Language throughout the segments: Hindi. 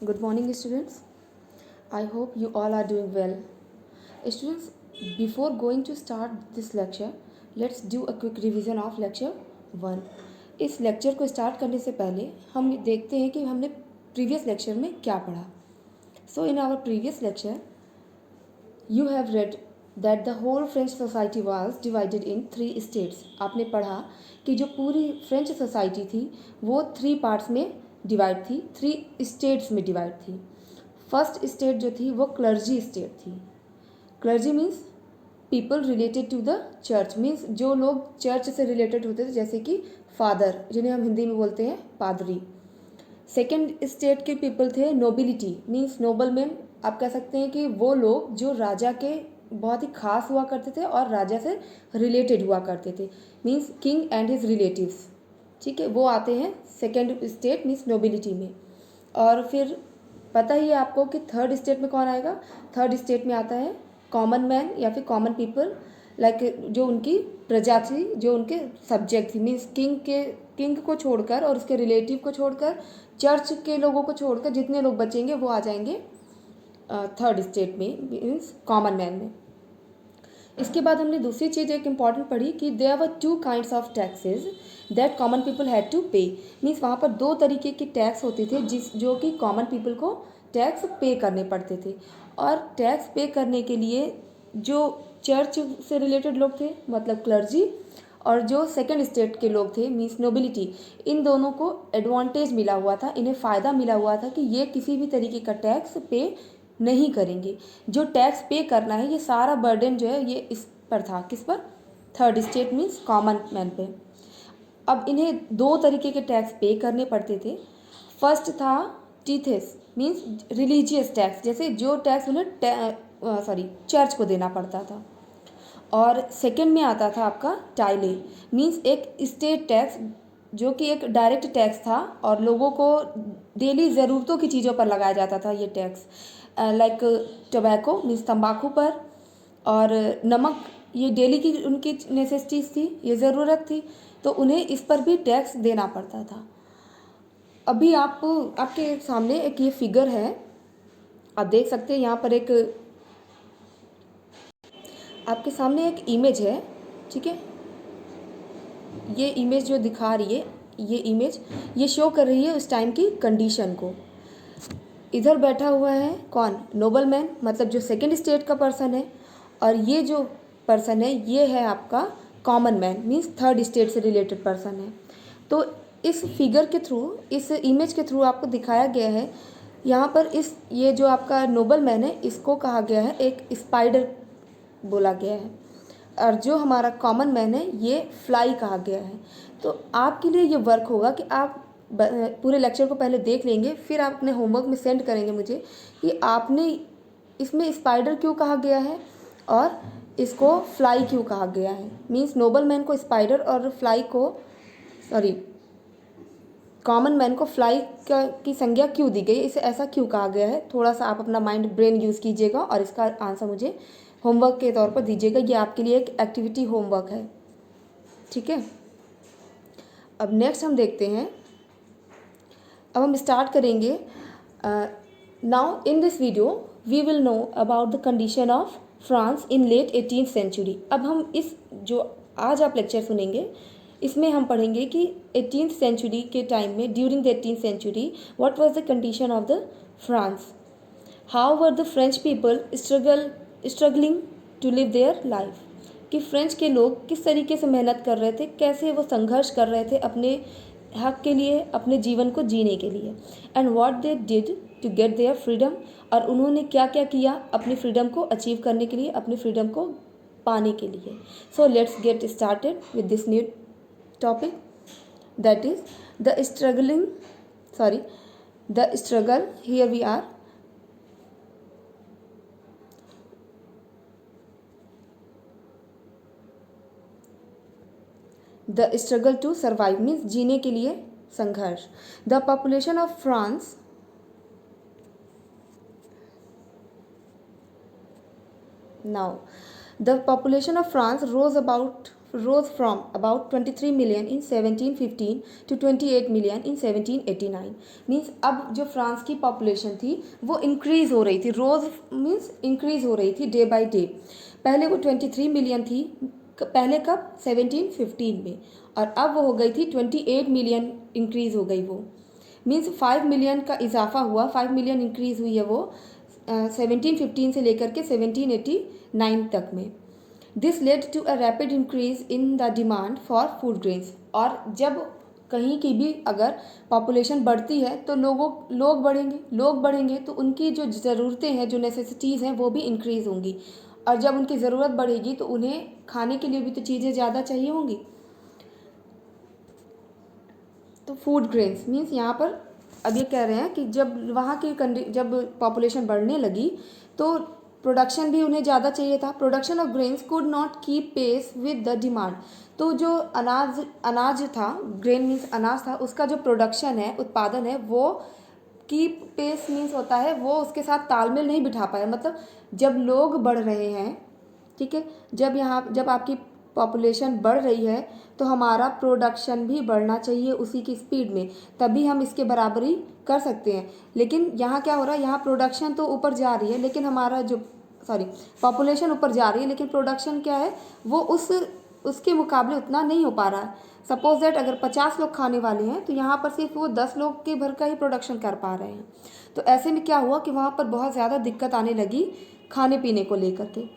Good morning, students. I hope you all are doing well. Students, before going to start this lecture, let's do a quick revision of lecture 1. इस लेक्चर को स्टार्ट करने से पहले हम देखते हैं कि हमने प्रीवियस लेक्चर में क्या पढ़ा. So in our previous lecture, you have read that the whole French society was divided in 3 states. आपने पढ़ा कि जो पूरी फ्रेंच सोसाइटी थी वो 3 पार्ट्स में डिवाइड थी, 3 स्टेट्स में डिवाइड थी. फर्स्ट स्टेट जो थी वो क्लर्जी स्टेट थी. Clergy means people related to the church, means जो लोग चर्च से रिलेटेड होते थे, जैसे कि फादर, जिन्हें हम हिंदी में बोलते हैं पादरी. सेकेंड स्टेट के पीपल थे नोबिलिटी, मीन्स नोबल मैन. आप कह सकते हैं कि वो लोग जो राजा के बहुत ही खास हुआ करते थे और राजा से रिलेटेड हुआ करते थे, means king and his relatives. ठीक है, वो आते हैं सेकेंड स्टेट मीन्स नोबिलिटी में. और फिर पता ही है आपको कि थर्ड स्टेट में कौन आएगा. थर्ड स्टेट में आता है कॉमन मैन या फिर कॉमन पीपल, लाइक जो उनकी प्रजा थी, जो उनके सब्जेक्ट थी, मीन्स किंग को छोड़कर और उसके रिलेटिव को छोड़कर, चर्च के लोगों को छोड़कर जितने लोग बचेंगे वो आ जाएंगे थर्ड स्टेट में, मीन्स कॉमन मैन में. इसके बाद हमने दूसरी चीज़ एक इम्पॉर्टेंट पढ़ी कि there were 2 kinds of taxes that common people had to pay. Means वहाँ पर 2 तरीके के टैक्स होते थे जो कि कॉमन पीपल को टैक्स पे करने पड़ते थे. और टैक्स पे करने के लिए जो चर्च से रिलेटेड लोग थे, मतलब क्लर्जी, और जो सेकंड स्टेट के लोग थे मीन्स नोबिलिटी, इन दोनों को एडवांटेज मिला हुआ था, इन्हें फ़ायदा मिला हुआ था कि ये किसी भी तरीके का टैक्स पे नहीं करेंगे. जो टैक्स पे करना है ये सारा बर्डन जो है ये इस पर था. किस पर? Third state means common man पे. अब इन्हें 2 तरीके के टैक्स पे करने पड़ते थे. फर्स्ट था टीथेस, मीन्स रिलीजियस टैक्स, जैसे जो टैक्स उन्हें चर्च को देना पड़ता था. और सेकंड में आता था आपका टाइले, मीन्स एक स्टेट टैक्स जो कि एक डायरेक्ट टैक्स था और लोगों को डेली ज़रूरतों की चीज़ों पर लगाया जाता था ये टैक्स, लाइक टोबैको मीन्स तंबाकू पर, और नमक, ये डेली की उनकी नेसेसिटीज़ थी, ये ज़रूरत थी, तो उन्हें इस पर भी टैक्स देना पड़ता था. अभी आपके सामने एक ये फिगर है, आप देख सकते हैं. यहाँ पर एक आपके सामने एक इमेज है. ठीक है, ये इमेज जो दिखा रही है, ये इमेज ये शो कर रही है उस टाइम की कंडीशन को. इधर बैठा हुआ है कौन? नोबल मैन, मतलब जो सेकंड स्टेट का पर्सन है, और ये जो पर्सन है ये है आपका common man, means third state से रिलेटेड पर्सन है. तो इस फिगर के थ्रू, इस इमेज के थ्रू आपको दिखाया गया है यहाँ पर, ये जो आपका नोबल मैन है इसको कहा गया है एक स्पाइडर बोला गया है, और जो हमारा कॉमन मैन है ये फ्लाई कहा गया है. तो आपके लिए ये वर्क होगा कि आप पूरे लेक्चर को पहले देख लेंगे, फिर आप अपने होमवर्क में सेंड करेंगे मुझे कि आपने इसमें स्पाइडर क्यों कहा गया है और इसको फ्लाई क्यों कहा गया है. मीन्स नोबल मैन को स्पाइडर और फ्लाई को कॉमन मैन को फ्लाई की संज्ञा क्यों दी गई, इसे ऐसा क्यों कहा गया है. थोड़ा सा आप अपना माइंड ब्रेन यूज़ कीजिएगा और इसका आंसर मुझे होमवर्क के तौर पर दीजिएगा. ये आपके लिए एक एक्टिविटी होमवर्क है. ठीक है, अब नेक्स्ट हम देखते हैं. अब हम स्टार्ट करेंगे. Now in this video we will know about the condition of France in late 18th century. अब हम इस जो आज आप लेक्चर सुनेंगे इसमें हम पढ़ेंगे कि 18th सेंचुरी के टाइम में, during the 18th century, what was the condition of the France, how were the French people struggling to live their life, कि फ्रेंच के लोग किस तरीके से मेहनत कर रहे थे, कैसे वो संघर्ष कर रहे थे अपने हक के लिए, अपने जीवन को जीने के लिए. And what they did to get their freedom, और उन्होंने क्या क्या किया अपनी फ्रीडम को अचीव करने के लिए, अपनी फ्रीडम को पाने के लिए. So let's get started with this new topic, that is the struggle. Here we are. The struggle to survive means जीने के लिए संघर्ष. The population of France now the population of France rose about rose from about 23 million in 1715 to 28 million in 1789. Means अब जो फ्रांस की पॉपुलेशन थी वो इंक्रीज़ हो रही थी, रोज़ मीन्स इंक्रीज़ हो रही थी डे बाय डे। पहले वो 23 मिलियन थी, पहले कब 1715 में, और अब वो हो गई थी 28 मिलियन, इंक्रीज़ हो गई वो। मीन्स 5 मिलियन का इजाफा हुआ, 5 मिलियन इंक्रीज़ हुई है वो 1715 से लेकर के 1789 तक में। This led to a rapid increase in the demand for food grains. और जब कहीं की भी अगर पॉपुलेशन बढ़ती है तो लोग बढ़ेंगे तो उनकी जो ज़रूरतें हैं, जो नेसेसिटीज़ हैं, वो भी इंक्रीज़ होंगी। और जब उनकी ज़रूरत बढ़ेगी तो उन्हें खाने के लिए भी तो चीज़ें ज़्यादा चाहिए होंगी। तो फूड ग्रेन्स मीन्स यहाँ पर अब ये कह रहे हैं कि जब वहाँ की जब पॉपुलेशन बढ़ने लगी तो प्रोडक्शन भी उन्हें ज़्यादा चाहिए था। Production of grains could not keep pace with the demand. तो जो अनाज था, ग्रेन मीन्स अनाज था, उसका जो प्रोडक्शन है, उत्पादन है, वो कीप पेस मीन्स होता है वो उसके साथ तालमेल नहीं बिठा पाया। मतलब जब लोग बढ़ रहे हैं, ठीक है, जब आपकी पॉपुलेशन बढ़ रही है तो हमारा प्रोडक्शन भी बढ़ना चाहिए उसी की स्पीड में, तभी हम इसके बराबरी कर सकते हैं। लेकिन यहाँ क्या हो रहा है, यहाँ प्रोडक्शन तो ऊपर जा रही है लेकिन हमारा जो पॉपुलेशन ऊपर जा रही है लेकिन प्रोडक्शन क्या है वो उसके मुकाबले उतना नहीं हो पा रहा है। सपोज दैट अगर 50 लोग खाने वाले हैं तो यहाँ पर सिर्फ वो 10 लोग के भर का ही प्रोडक्शन कर पा रहे हैं। तो ऐसे में क्या हुआ कि वहाँ पर बहुत ज़्यादा दिक्कत आने लगी खाने पीने को लेकर के।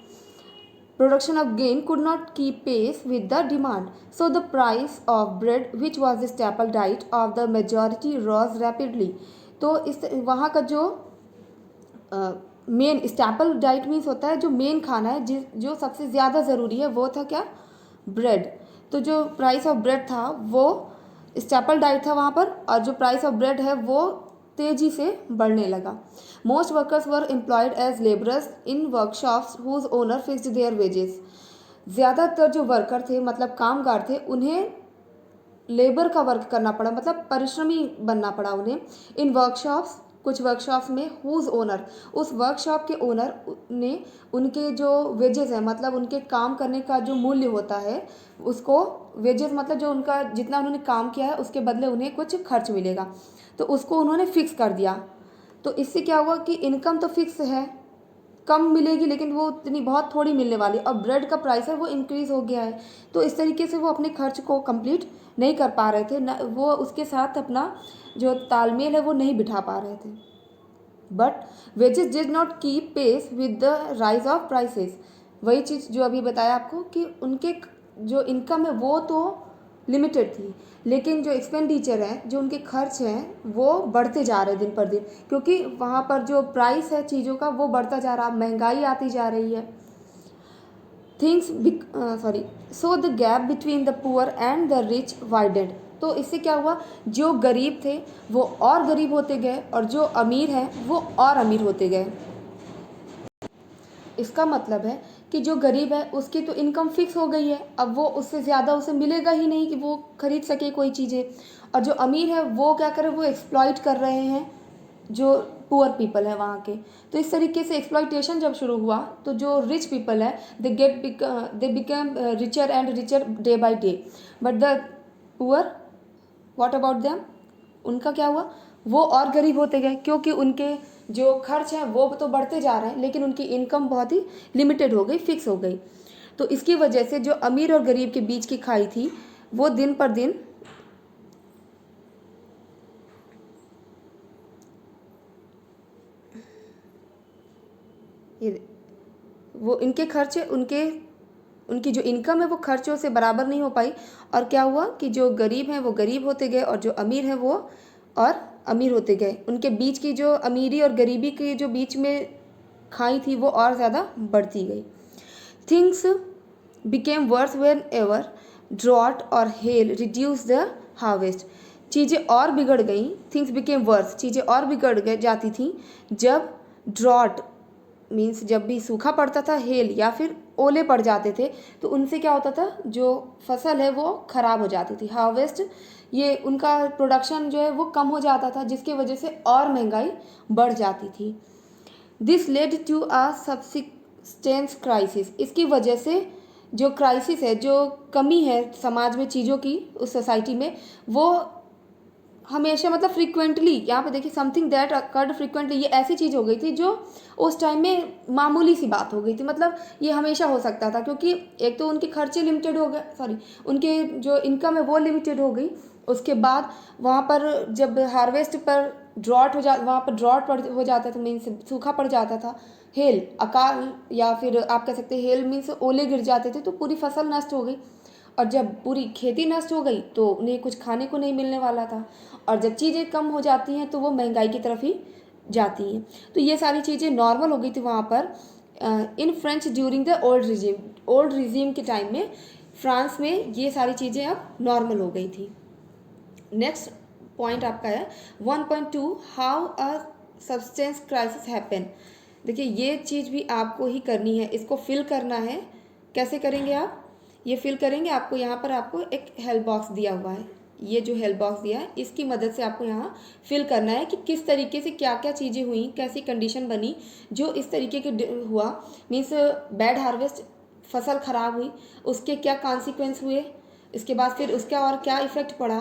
Production of grain could not keep pace with the demand, so the price of bread, which was the staple diet of the majority, rose rapidly. तो इस वहाँ का जो मेन स्टैपल डाइट मीन्स होता है जो मेन खाना है, जो सबसे ज़्यादा ज़रूरी है, वो था क्या, ब्रेड। तो जो प्राइस ऑफ ब्रेड था वो स्टैपल डाइट था वहाँ पर, और जो प्राइस ऑफ ब्रेड है वो तेज़ी से बढ़ने लगा। Most workers were employed as labourers in workshops whose owner fixed their wages. ज़्यादातर जो वर्कर थे, मतलब कामगार थे, उन्हें लेबर का वर्क करना पड़ा, मतलब परिश्रमी बनना पड़ा उन्हें। इन वर्कशॉप्स, कुछ वर्कशॉप्स में, हुज ओनर, उस वर्कशॉप के ओनर ने उनके जो वेजेस हैं, मतलब उनके काम करने का जो मूल्य होता है उसको, वेजेस मतलब जो उनका जितना उन्होंने काम किया है उसके बदले उन्हें कुछ खर्च मिलेगा, तो उसको उन्होंने फिक्स कर दिया। तो इससे क्या हुआ कि इनकम तो फिक्स है, कम मिलेगी लेकिन वो इतनी बहुत थोड़ी मिलने वाली, और ब्रेड का प्राइस है वो इंक्रीज़ हो गया है। तो इस तरीके से वो अपने खर्च को कंप्लीट नहीं कर पा रहे थे, न वो उसके साथ अपना जो तालमेल है वो नहीं बिठा पा रहे थे। But wages did not keep pace with the rise of prices. वही चीज़ जो अभी बताया आपको कि उनके जो इनकम है वो तो लिमिटेड थी, लेकिन जो एक्सपेंडिचर है, जो उनके खर्च हैं, वो बढ़ते जा रहे दिन पर दिन, क्योंकि वहाँ पर जो प्राइस है चीज़ों का वो बढ़ता जा रहा, महंगाई आती जा रही है। So the gap between the poor and the rich वाइडेड। तो इससे क्या हुआ, जो गरीब थे वो और गरीब होते गए और जो अमीर हैं वो और अमीर होते गए। इसका मतलब है कि जो गरीब है उसकी तो इनकम फिक्स हो गई है, अब वो उससे ज़्यादा उसे मिलेगा ही नहीं कि वो खरीद सके कोई चीज़ें। और जो अमीर है वो क्या करे, वो एक्सप्लॉइट कर रहे हैं जो पुअर पीपल है वहाँ के। तो इस तरीके से एक्सप्लॉइटेशन जब शुरू हुआ तो जो रिच पीपल है they become richer and richer day by day, but the poor, what about them, उनका क्या हुआ, वो और गरीब होते गए, क्योंकि उनके जो खर्च हैं वो तो बढ़ते जा रहे हैं लेकिन उनकी इनकम बहुत ही लिमिटेड हो गई, फिक्स हो गई। तो इसकी वजह से जो अमीर और गरीब के बीच की खाई थी वो दिन पर दिन वो इनके खर्चे, उनकी जो इनकम है वो खर्चों से बराबर नहीं हो पाई, और क्या हुआ कि जो गरीब हैं वो गरीब होते गए और जो अमीर हैं वो और अमीर होते गए। उनके बीच की जो अमीरी और गरीबी के जो बीच में खाई थी वो और ज़्यादा बढ़ती गई। Things became worse whenever drought और हेल रिड्यूस द हार्वेस्ट। चीज़ें और बिगड़ गई, थिंग्स बिकेम वर्स, चीज़ें और बिगड़ गए जाती थी जब ड्रॉट मीन्स जब भी सूखा पड़ता था, हेल या फिर ओले पड़ जाते थे, तो उनसे क्या होता था, जो फसल है वो ख़राब हो जाती थी। हार्वेस्ट, ये उनका प्रोडक्शन जो है वो कम हो जाता था, जिसकी वजह से और महंगाई बढ़ जाती थी। This led to a subsistence crisis. इसकी वजह से जो क्राइसिस है, जो कमी है समाज में चीज़ों की, उस सोसाइटी में, वो हमेशा मतलब फ्रीक्वेंटली, यहाँ पे देखिए समथिंग दैट अकर्ड फ्रीक्वेंटली, ये ऐसी चीज़ हो गई थी जो उस टाइम में मामूली सी बात हो गई थी। मतलब ये हमेशा हो सकता था, क्योंकि एक तो उनके खर्चे लिमिटेड हो गए, सॉरी उनके जो इनकम है वो लिमिटेड हो गई। उसके बाद वहाँ पर जब हार्वेस्ट पर ड्रॉट हो जा वहाँ पर ड्रॉट पड़ हो जाता था, मीन्स सूखा पड़ जाता था, हेल अकाल, या फिर आप कह सकते हैं हेल मीन्स ओले गिर जाते थे, तो पूरी फसल नष्ट हो गई। और जब पूरी खेती नष्ट हो गई तो उन्हें कुछ खाने को नहीं मिलने वाला था। और जब चीज़ें कम हो जाती हैं तो वो महंगाई की तरफ ही जाती हैं। तो ये सारी चीज़ें नॉर्मल हो गई थी वहाँ पर in French during the old regime के टाइम में फ्रांस में ये सारी चीज़ें अब नॉर्मल हो गई थी। नेक्स्ट पॉइंट आपका है 1.2 how a substance crisis happen. देखिए ये चीज़ भी आपको ही करनी है, इसको फिल करना है। कैसे करेंगे आप? ये फिल करेंगे, आपको यहाँ पर आपको एक हेल्प बॉक्स दिया हुआ है, ये जो हेल्प बॉक्स दिया है इसकी मदद से आपको यहाँ फिल करना है कि किस तरीके से क्या क्या चीज़ें हुई, कैसी कंडीशन बनी जो इस तरीके के हुआ। मीन्स बैड हार्वेस्ट, फसल ख़राब हुई, उसके क्या कॉन्सिक्वेंस हुए, इसके बाद फिर उसका और क्या इफ़ेक्ट पड़ा,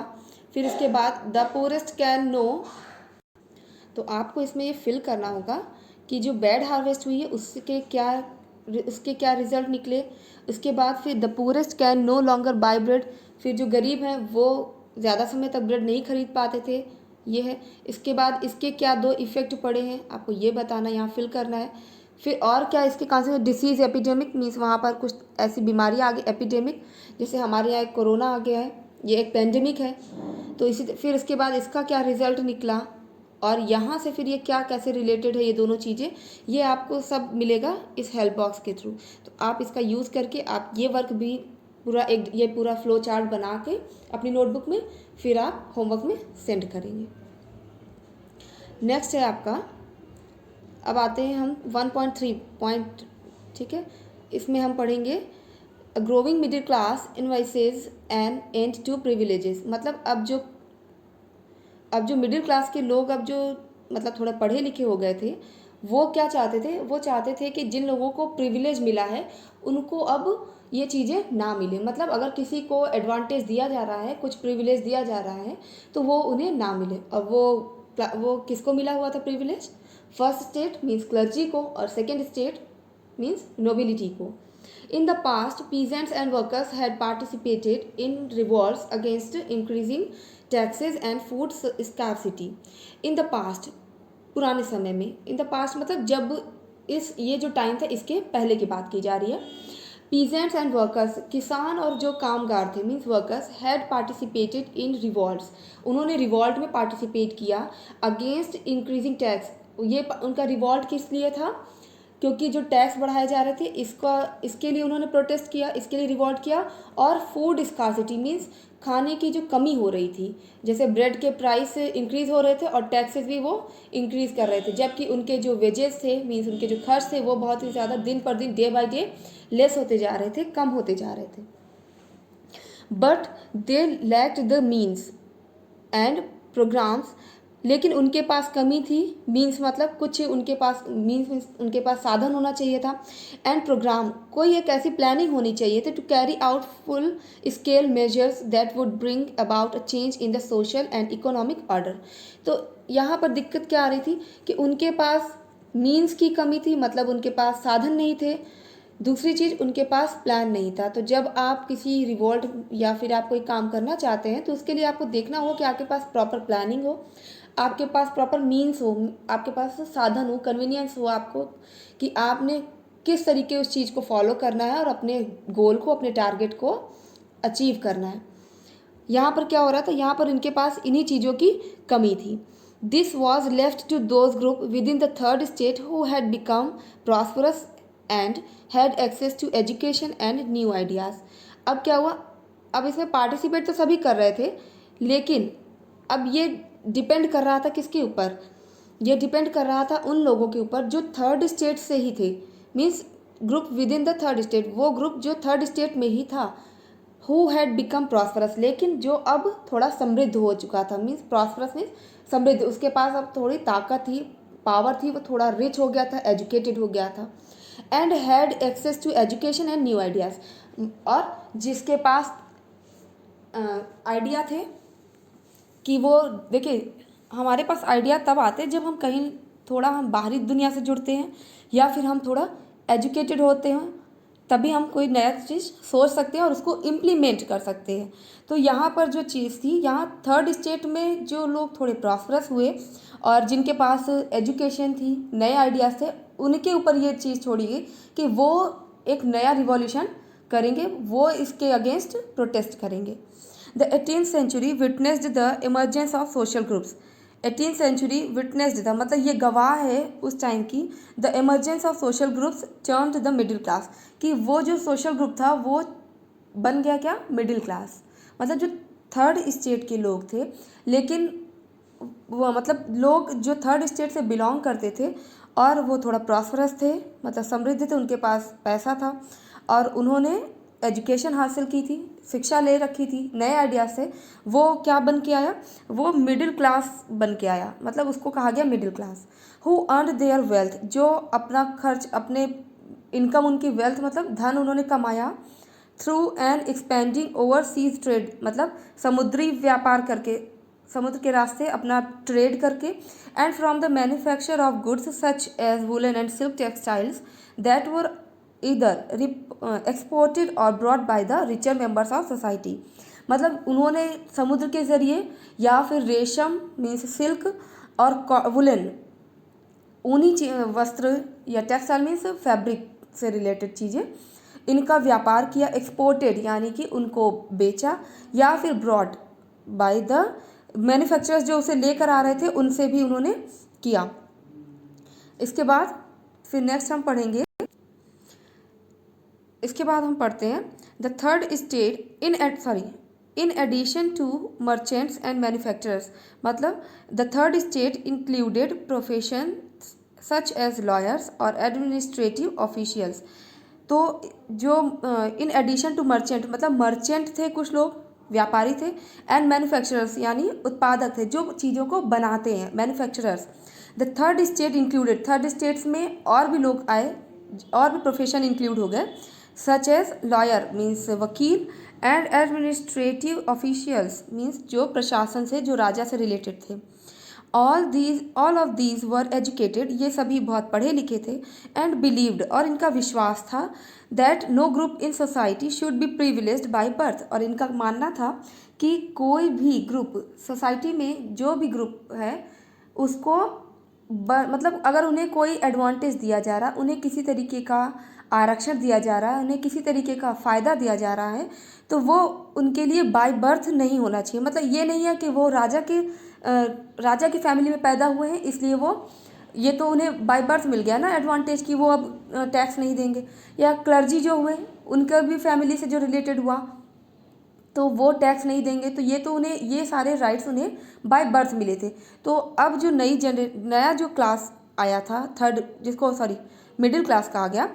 फिर इसके बाद द पुअरेस्ट कैन नो। तो आपको इसमें ये फिल करना होगा कि जो बैड हार्वेस्ट हुई है उसके क्या रिजल्ट निकले। उसके बाद फिर the poorest can no longer buy bread, फिर जो गरीब हैं वो ज़्यादा समय तक ब्रेड नहीं खरीद पाते थे, ये है। इसके बाद इसके क्या दो इफ़ेक्ट पड़े हैं आपको ये बताना, यहाँ फिल करना है। फिर और क्या इसके कॉन्सिक्वेंस, डिसीज़ एपिडेमिक, मीन्स वहाँ पर कुछ ऐसी बीमारियाँ आ गई, एपिडेमिक जैसे हमारे यहाँ एक कोरोना आ गया है, ये एक पेंडेमिक है। तो इसी फिर इसके बाद इसका क्या रिजल्ट निकला, और यहाँ से फिर ये क्या कैसे रिलेटेड है, ये दोनों चीज़ें, ये आपको सब मिलेगा इस हेल्प बॉक्स के थ्रू। तो आप इसका यूज़ करके आप ये वर्क भी पूरा ये पूरा फ्लो चार्ट बना के अपनी नोटबुक में फिर आप होमवर्क में सेंड करेंगे। नेक्स्ट है आपका, अब आते हैं हम 1.3 पॉइंट, ठीक है। इसमें हम पढ़ेंगे growing middle class invades and and to privileges. मतलब अब जो मिडिल क्लास के लोग, अब जो मतलब थोड़ा पढ़े लिखे हो गए थे, वो क्या चाहते थे, वो चाहते थे कि जिन लोगों को प्रिविलेज मिला है उनको अब ये चीज़ें ना मिले। मतलब अगर किसी को एडवांटेज दिया जा रहा है, कुछ प्रिविलेज दिया जा रहा है, तो वो उन्हें ना मिले। अब वो किसको मिला हुआ था privilege? First state means clergy को, और सेकेंड स्टेट मीन्स नोबिलिटी को। In the past, peasants and workers had participated in revolts against increasing taxes and food scarcity. In the past, पुराने समय में, in the past मतलब जब ये जो टाइम था इसके पहले की बात की जा रही है। Peasants and workers, किसान और जो कामगार थे means workers, had participated in revolts, उन्होंने रिवॉल्ट में पार्टिसिपेट किया अगेंस्ट इंक्रीजिंग टैक्स। ये उनका रिवॉल्ट किस लिए था? क्योंकि जो टैक्स बढ़ाए जा रहे थे इसके लिए उन्होंने प्रोटेस्ट किया, इसके लिए रिवॉल्ट किया। और फूड स्कार्सिटी मीन्स खाने की जो कमी हो रही थी, जैसे ब्रेड के प्राइस इंक्रीज़ हो रहे थे और टैक्सेस भी वो इंक्रीज़ कर रहे थे, जबकि उनके जो वेजेस थे मीन्स उनके जो खर्च थे वो बहुत ही ज़्यादा दिन पर दिन, डे बाय डे लेस होते जा रहे थे, कम होते जा रहे थे। But they lacked the means and programmes, लेकिन उनके पास कमी थी। मीन्स मतलब कुछ उनके पास मीन्स उनके पास साधन होना चाहिए था, एंड प्रोग्राम कोई एक ऐसी प्लानिंग होनी चाहिए थी to carry out full scale measures that would bring about a change in the social and economic order. तो यहाँ पर दिक्कत क्या आ रही थी कि उनके पास मीन्स की कमी थी, मतलब उनके पास साधन नहीं थे। दूसरी चीज़, उनके पास प्लान नहीं था। तो जब आप किसी रिवॉल्ट या फिर आप कोई काम करना चाहते हैं तो उसके लिए आपको देखना हो कि आपके पास प्रॉपर प्लानिंग हो, आपके पास प्रॉपर मीन्स हो, आपके पास साधन हो, कन्वीनियंस हो आपको, कि आपने किस तरीके उस चीज़ को फॉलो करना है और अपने गोल को, अपने टारगेट को अचीव करना है। यहाँ पर क्या हो रहा था, यहाँ पर इनके पास इन्हीं चीज़ों की कमी थी। This was left to those group within the third state who had become prosperous and had access to education and new ideas. अब क्या हुआ, अब इसमें पार्टिसिपेट तो सभी कर रहे थे, लेकिन अब ये डिपेंड कर रहा था किसके ऊपर? ये डिपेंड कर रहा था उन लोगों के ऊपर जो थर्ड स्टेट से ही थे, means group within the third state, वो ग्रुप जो थर्ड स्टेट में ही था। हु हैड बिकम प्रॉस्परस, लेकिन जो अब थोड़ा समृद्ध हो चुका था, मीन्स प्रॉस्परस मीन्स समृद्ध, उसके पास अब थोड़ी ताकत थी, पावर थी, वो थोड़ा रिच हो गया था, एजुकेटेड हो गया था। And had access to education and new ideas, और जिसके पास आइडिया थे कि वो देखिए, हमारे पास आइडिया तब आते हैं जब हम कहीं थोड़ा हम बाहरी दुनिया से जुड़ते हैं या फिर हम थोड़ा एजुकेटेड होते हैं, तभी हम कोई नया चीज़ सोच सकते हैं और उसको इम्प्लीमेंट कर सकते हैं। तो यहाँ पर जो चीज़ थी, यहाँ थर्ड स्टेट में जो लोग थोड़े प्रॉस्परस हुए और जिनके पास एजुकेशन थी, नए आइडियाज़ थे, उनके ऊपर ये चीज़ छोड़ी गई कि वो एक नया रिवॉल्यूशन करेंगे, वो इसके अगेंस्ट प्रोटेस्ट करेंगे। The 18th century witnessed the emergence of social groups. 18th century witnessed the मतलब ये गवाह है उस टाइम की, the emergence of social groups termed the middle class, कि वो जो सोशल ग्रुप था वो बन गया क्या, मिडिल क्लास। मतलब जो थर्ड स्टेट के लोग थे, लेकिन वो मतलब लोग जो थर्ड स्टेट से बिलोंग करते थे और वो थोड़ा प्रॉस्परस थे, मतलब समृद्ध थे, उनके पास पैसा था और उन्होंने एजुकेशन हासिल की थी, शिक्षा ले रखी थी नए आइडिया से, वो क्या बन के आया, वो मिडिल क्लास बन के आया, मतलब उसको कहा गया middle class. Who earn there wealth, जो अपना खर्च, अपने इनकम, उनकी वेल्थ मतलब धन उन्होंने कमाया through an expanding overseas trade, मतलब समुद्री व्यापार करके, समुद्र के रास्ते अपना ट्रेड करके, and from the manufacture of goods such as woollen and silk textiles that were either exported और brought by the richer members of society. मतलब उन्होंने समुद्र के ज़रिए या फिर रेशम मीन्स सिल्क और वुलन ऊनी वस्त्र या टेक्सटाइल मीन्स फैब्रिक से रिलेटेड चीज़ें, इनका व्यापार किया, एक्सपोर्टेड यानी कि उनको बेचा, या फिर ब्रॉड बाय द मैन्युफैक्चरर्स जो उसे लेकर आ रहे थे उनसे भी उन्होंने किया। इसके बाद फिर नेक्स्ट हम पढ़ेंगे, इसके बाद हम पढ़ते हैं the third state in addition to merchants and manufacturers, मतलब the third state included profession such as lawyers और एडमिनिस्ट्रेटिव ऑफिशियल्स। तो जो इन एडिशन टू मर्चेंट, मतलब मर्चेंट थे कुछ लोग, व्यापारी थे, एंड मैन्युफैक्चरर्स यानी उत्पादक थे जो चीज़ों को बनाते हैं, manufacturers. The third state included, third states में और भी लोग आए, और भी प्रोफेशन इंक्लूड हो गए, सच एज लॉयर मीन्स वकील, एंड एडमिनिस्ट्रेटिव ऑफिशियल्स मीन्स जो प्रशासन से, जो राजा से रिलेटेड थे। All of these were educated, ये सभी बहुत पढ़े लिखे थे, एंड बिलीव्ड और इनका विश्वास था, that no group in society should be privileged by birth, और इनका मानना था कि कोई भी ग्रुप सोसाइटी में, जो भी ग्रुप है उसको मतलब अगर उन्हें कोई एडवांटेज दिया जा रहा, उन्हें किसी तरीके का आरक्षण दिया जा रहा है, उन्हें किसी तरीके का फ़ायदा दिया जा रहा है, तो वो उनके लिए बाय बर्थ नहीं होना चाहिए। मतलब ये नहीं है कि वो राजा की फैमिली में पैदा हुए हैं इसलिए वो, ये तो उन्हें बाय बर्थ मिल गया ना एडवांटेज कि वो अब टैक्स नहीं देंगे, या क्लर्जी जो हुए उनका भी फैमिली से जो रिलेटेड हुआ तो वो टैक्स नहीं देंगे, तो ये तो उन्हें, ये सारे राइट्स उन्हें बाय बर्थ मिले थे। तो अब जो नया जो क्लास आया था थर्ड, जिसको मिडिल क्लास कहा गया,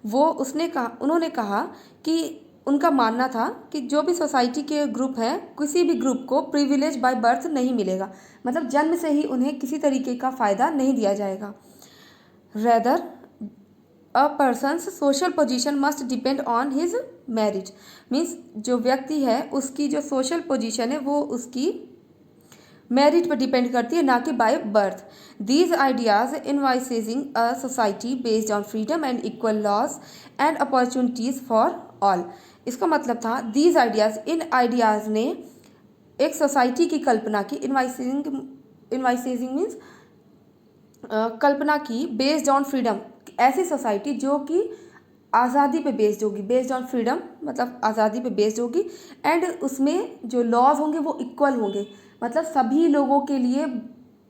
वो उन्होंने कहा कि उनका मानना था कि जो भी सोसाइटी के ग्रुप हैं, किसी भी ग्रुप को प्रिविलेज बाय बर्थ नहीं मिलेगा, मतलब जन्म से ही उन्हें किसी तरीके का फ़ायदा नहीं दिया जाएगा। Rather a person's social position must depend on his merit, means जो व्यक्ति है उसकी जो सोशल पोजीशन है वो उसकी मेरिट पर डिपेंड करती है, ना कि by birth. These ideas envisaging a society based on freedom and equal laws and opportunities for all. इसका मतलब था, दीज आइडियाज़, इन आइडियाज़ ने एक सोसाइटी की कल्पना की, इनवाइसेजिंग मीन्स कल्पना की, बेस्ड ऑन फ्रीडम, ऐसी सोसाइटी जो कि आज़ादी पे बेस्ड होगी, बेस्ड ऑन फ्रीडम मतलब आज़ादी पे बेस्ड होगी, एंड उसमें जो लॉज होंगे वो इक्वल होंगे, मतलब सभी लोगों के लिए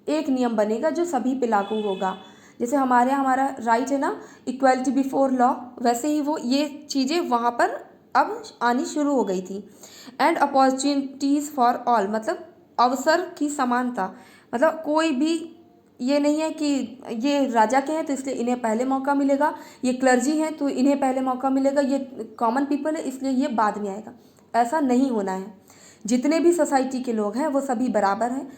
एक नियम बनेगा जो सभी पे लागू होगा। जैसे हमारा राइट है ना, इक्वलिटी बिफोर लॉ, वैसे ही वो ये चीज़ें वहाँ पर अब आनी शुरू हो गई थी। एंड अपॉर्चुनिटीज़ फॉर ऑल, मतलब अवसर की समानता, मतलब कोई भी ये नहीं है कि ये राजा के हैं तो इसलिए इन्हें पहले मौका मिलेगा, ये क्लर्जी हैं तो इन्हें पहले मौका मिलेगा, ये कॉमन पीपल है इसलिए ये बाद में आएगा, ऐसा नहीं होना है। जितने भी सोसाइटी के लोग हैं वो सभी बराबर हैं,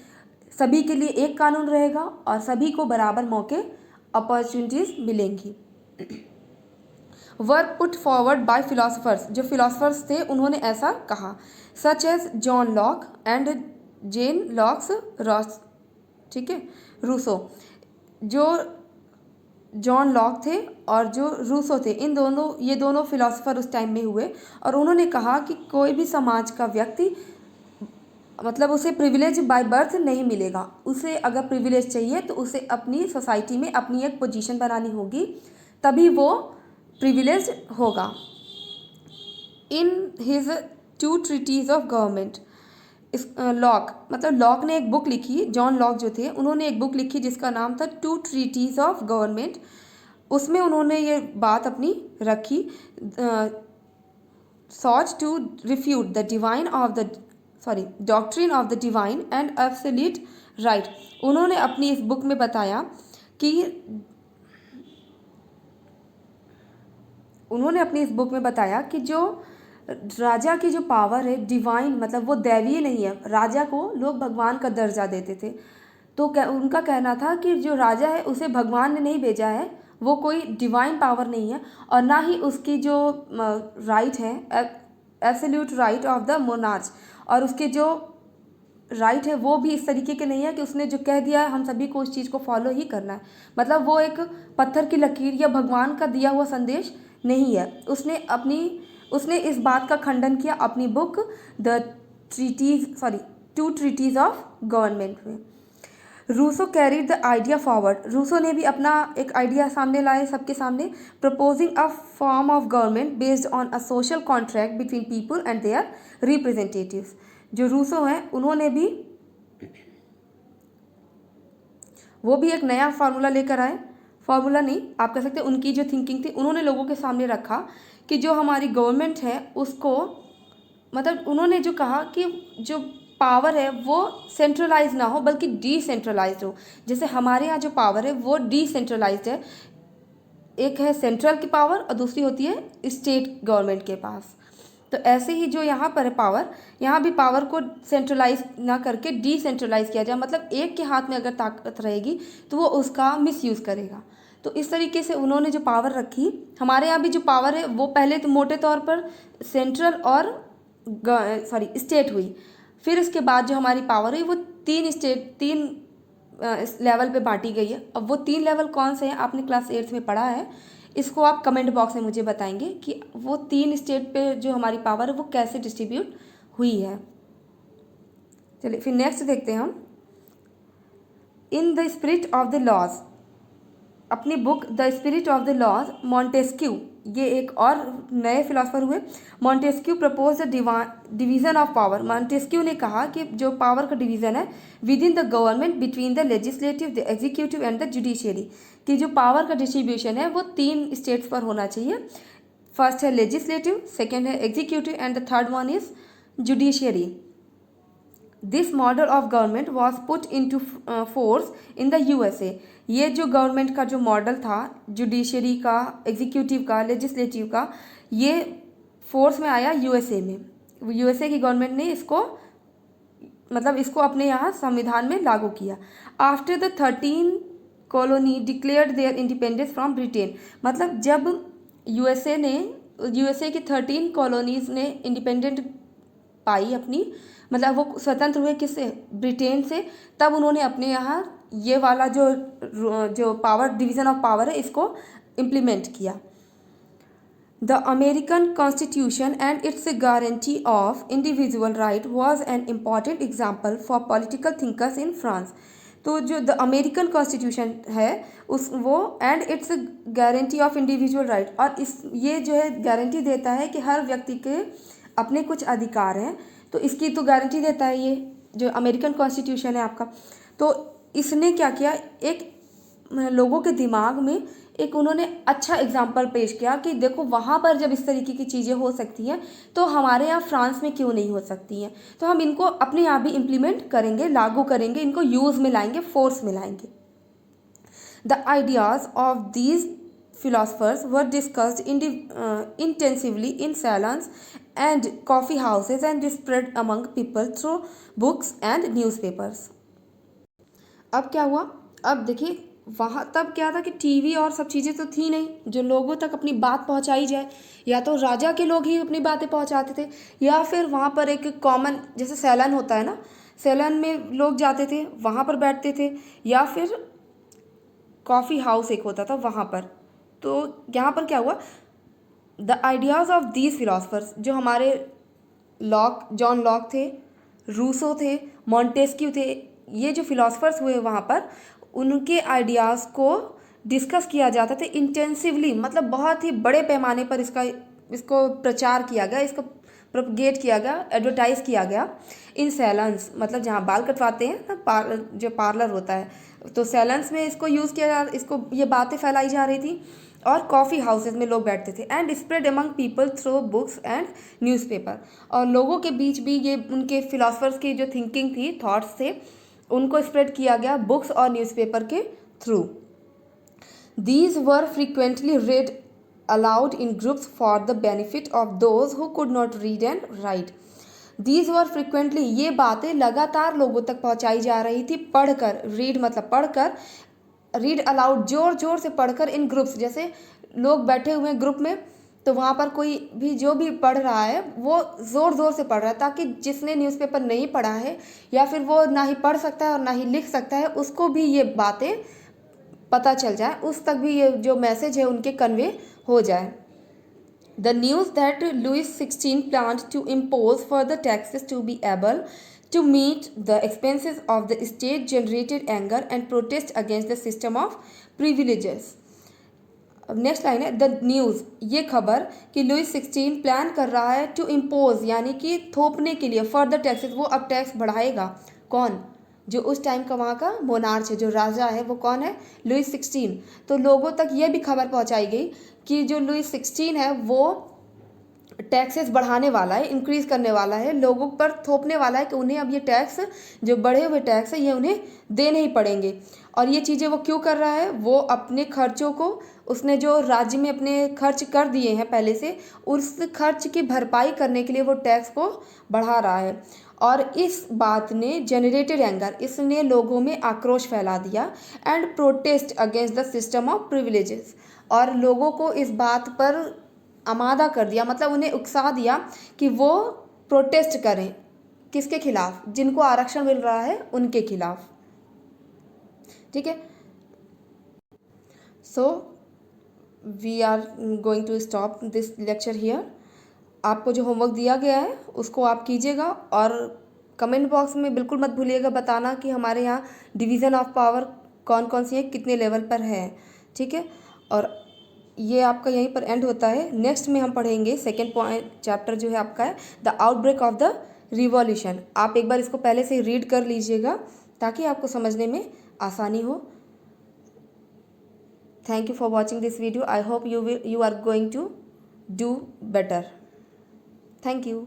सभी के लिए एक कानून रहेगा और सभी को बराबर मौके, अपॉर्चुनिटीज़ मिलेंगी। Were put forward by philosophers, जो फिलोसफर्स थे उन्होंने ऐसा कहा, such as John Locke and Jean लॉक्स रॉस, ठीक है, रूसो। जो जॉन लॉक थे और जो रूसो थे, ये दोनों फिलोसफर उस टाइम में हुए, और उन्होंने कहा कि कोई भी समाज का व्यक्ति मतलब उसे प्रिविलेज बाय बर्थ नहीं मिलेगा, उसे अगर प्रिविलेज चाहिए तो उसे अपनी सोसाइटी में अपनी एक पोजीशन बनानी होगी, तभी वो प्रिविलेज होगा। In his 2 treaties of government, इस लॉक मतलब लॉक ने एक बुक लिखी, जॉन लॉक जो थे उन्होंने एक बुक लिखी जिसका नाम था 2 ट्रीटीज ऑफ गवर्नमेंट। उसमें उन्होंने ये बात अपनी रखी, sought to refute the divine of the doctrine of the divine and absolute right। उन्होंने अपनी इस बुक में बताया कि जो राजा की जो पावर है डिवाइन, मतलब वो दैवीय नहीं है, राजा को लोग भगवान का दर्जा देते थे, तो उनका कहना था कि जो राजा है उसे भगवान ने नहीं भेजा है, वो कोई डिवाइन पावर नहीं है, और ना ही उसकी जो राइट है absolute right of the monarch, और उसके जो राइट है वो भी इस तरीके के नहीं है कि उसने जो कह दिया है हम सभी को उस चीज़ को फॉलो ही करना है, मतलब वो एक पत्थर की लकीर या भगवान का दिया हुआ संदेश नहीं है। उसने इस बात का खंडन किया अपनी book the 2 treaties of government में। Rousseau carried the idea forward, Rousseau ने भी अपना एक आइडिया सामने लाए सबके सामने, proposing a form of government based on a social contract between people and their representatives. जो रूसो हैं उन्होंने भी एक नया फार्मूला लेकर आए, फार्मूला नहीं आप कह सकते, उनकी जो थिंकिंग थी उन्होंने लोगों के सामने रखा कि जो हमारी गवर्नमेंट है उसको, मतलब उन्होंने जो कहा कि जो पावर है वो सेंट्रलाइज ना हो बल्कि डिसेंट्रलाइज्ड हो। जैसे हमारे यहाँ जो पावर है वो डिसेंट्रलाइज्ड है, एक है सेंट्रल की पावर और दूसरी होती है स्टेट गवर्नमेंट के पास। तो ऐसे ही जो यहाँ पर है पावर, यहाँ भी पावर को सेंट्रलाइज ना करके डिसेंट्रलाइज किया जाए, मतलब एक के हाथ में अगर ताकत रहेगी तो वो उसका मिसयूज़ करेगा। तो इस तरीके से उन्होंने जो पावर रखी, हमारे यहाँ भी जो पावर है वो पहले तो मोटे तौर पर सेंट्रल और स्टेट हुई, फिर इसके बाद जो हमारी पावर है वो 3 लेवल पे बांटी गई है। अब वो 3 लेवल कौन से हैं आपने क्लास 8 में पढ़ा है, इसको आप कमेंट बॉक्स में मुझे बताएंगे कि वो 3 स्टेट पे जो हमारी पावर है वो कैसे डिस्ट्रीब्यूट हुई है। चलिए फिर नेक्स्ट देखते हैं हम, in the spirit of the laws, अपनी book the spirit of the laws, Montesquieu, ये एक और नए फिलोसफर हुए, Montesquieu propose the division of power. Montesquieu ने कहा कि जो पावर का डिवीज़न है within the government between the legislative, the executive and the judiciary, कि जो पावर का डिस्ट्रीब्यूशन है वो 3 स्टेट्स पर होना चाहिए। फर्स्ट है लेजिस्लेटिव, सेकेंड है executive and the third one is judiciary. This model of government was put into force in the USA. ये जो गवर्नमेंट का जो मॉडल था जुडिशरी का, एग्जीक्यूटिव का, लेजिस्लेटिव का, ये फोर्स में आया यूएसए में। यूएसए की गवर्नमेंट ने इसको अपने यहाँ संविधान में लागू किया। After the 13 colony declared their independence from Britain, मतलब जब यूएसए की 13 कॉलोनीज ने इंडिपेंडेंट पाई अपनी, मतलब वो स्वतंत्र हुए किससे, ब्रिटेन से, तब उन्होंने अपने यहाँ ये वाला जो पावर डिवीज़न ऑफ पावर है इसको इम्प्लीमेंट किया। The American constitution and it's guarantee of individual right was an important example for political thinkers in France. तो जो द अमेरिकन कॉन्स्टिट्यूशन है वो and it's guarantee of individual right, और ये जो है गारंटी देता है कि हर व्यक्ति के अपने कुछ अधिकार हैं, तो इसकी तो गारंटी देता है ये जो अमेरिकन कॉन्स्टिट्यूशन है आपका। तो इसने क्या किया, एक लोगों के दिमाग में एक उन्होंने अच्छा एग्जाम्पल पेश किया कि देखो वहाँ पर जब इस तरीके की चीज़ें हो सकती हैं तो हमारे यहाँ फ्रांस में क्यों नहीं हो सकती हैं, तो हम इनको अपने यहाँ भी इम्प्लीमेंट करेंगे, लागू करेंगे, इनको यूज़ में लाएंगे, फोर्स में लाएंगे। The ideas of these philosophers were discussed intensively in salons and coffee houses and spread among people through books and newspapers। अब क्या हुआ, अब देखिए वहाँ तब क्या था कि टीवी और सब चीज़ें तो थी नहीं जो लोगों तक अपनी बात पहुँचाई जाए, या तो राजा के लोग ही अपनी बातें पहुँचाते थे, या फिर वहाँ पर एक कॉमन जैसे सैलन होता है ना, सैलन में लोग जाते थे, वहाँ पर बैठते थे, या फिर कॉफ़ी हाउस एक होता था वहाँ पर। तो यहाँ पर क्या हुआ, the ideas of these philosophers, जो हमारे जॉन लॉक थे, रूसो थे, मॉन्टेस्क्यू थे, ये जो फिलोसफर्स हुए वहाँ पर, उनके आइडियाज़ को डिस्कस किया जाता था इंटेंसिवली, मतलब बहुत ही बड़े पैमाने पर इसको प्रचार किया गया, इसको प्रोपगेट किया गया, एडवर्टाइज़ किया गया इन सैलन्स, मतलब जहाँ बाल कटवाते हैं ना, जो पार्लर होता है, तो सैलन्स में इसको यूज़ किया जा, इसको ये बातें फैलाई जा रही थी, और कॉफ़ी हाउसेज में लोग बैठते थे, and spread among people through books and newspaper, और लोगों के बीच भी ये उनके फिलोसफर्स की जो थिंकिंग थी, थॉट्स थे, उनको स्प्रेड किया गया बुक्स और न्यूज़पेपर के through. These were frequently read aloud in groups for the benefit of those who could not read and write. These were frequently, ये बातें लगातार लोगों तक पहुंचाई जा रही थी पढ़कर, रीड मतलब पढ़कर, रीड अलाउड जोर जोर से पढ़कर इन ग्रुप्स, जैसे लोग बैठे हुए ग्रुप में, तो वहाँ पर कोई भी जो भी पढ़ रहा है वो ज़ोर ज़ोर से पढ़ रहा है, ताकि जिसने न्यूज़पेपर नहीं पढ़ा है या फिर वो ना ही पढ़ सकता है और ना ही लिख सकता है, उसको भी ये बातें पता चल जाए, उस तक भी ये जो मैसेज है उनके कन्वे हो जाए। The news that Louis XVI planned to impose further taxes to be able to meet the expenses of the state generated anger and protest against the system of privileges. अब नेक्स्ट लाइन है, द न्यूज़, ये खबर कि लुइस 16 प्लान कर रहा है टू इम्पोज, यानी कि थोपने के लिए, फर्दर टैक्सेस, वो अब टैक्स बढ़ाएगा। कौन? जो उस टाइम का वहाँ का मोनार्च है, जो राजा है, वो कौन है? लुइस 16। तो लोगों तक ये भी खबर पहुँचाई गई कि जो लुइस 16 है वो टैक्सेस बढ़ाने वाला है, इंक्रीज़ करने वाला है, लोगों पर थोपने वाला है कि उन्हें अब ये टैक्स, जो बढ़े हुए टैक्स है, ये उन्हें देने ही पड़ेंगे। और ये चीज़ें वो क्यों कर रहा है? वो अपने खर्चों को, उसने जो राज्य में अपने खर्च कर दिए हैं पहले से, उस खर्च की भरपाई करने के लिए वो टैक्स को बढ़ा रहा है। और इस बात ने जनरेटेड एंगर, इसने लोगों में आक्रोश फैला दिया, and protest against the system of privileges, और लोगों को इस बात पर आमादा कर दिया, मतलब उन्हें उकसा दिया कि वो प्रोटेस्ट करें, किसके खिलाफ? जिनको आरक्षण मिल रहा है उनके खिलाफ। ठीक है, so we are going to stop this lecture here. आपको जो होमवर्क दिया गया है उसको आप कीजिएगा, और कमेंट बॉक्स में बिल्कुल मत भूलिएगा बताना कि हमारे यहाँ डिवीज़न ऑफ पावर कौन कौन सी है, कितने लेवल पर है। ठीक है, और ये आपका यहीं पर एंड होता है। नेक्स्ट में हम पढ़ेंगे सेकेंड पॉइंट, चैप्टर जो है आपका है the outbreak of the revolution. आप एक बार इसको पहले से रीड कर लीजिएगा ताकि आपको समझने में आसानी हो। Thank you for watching this video. I hope you are going to do better. Thank you.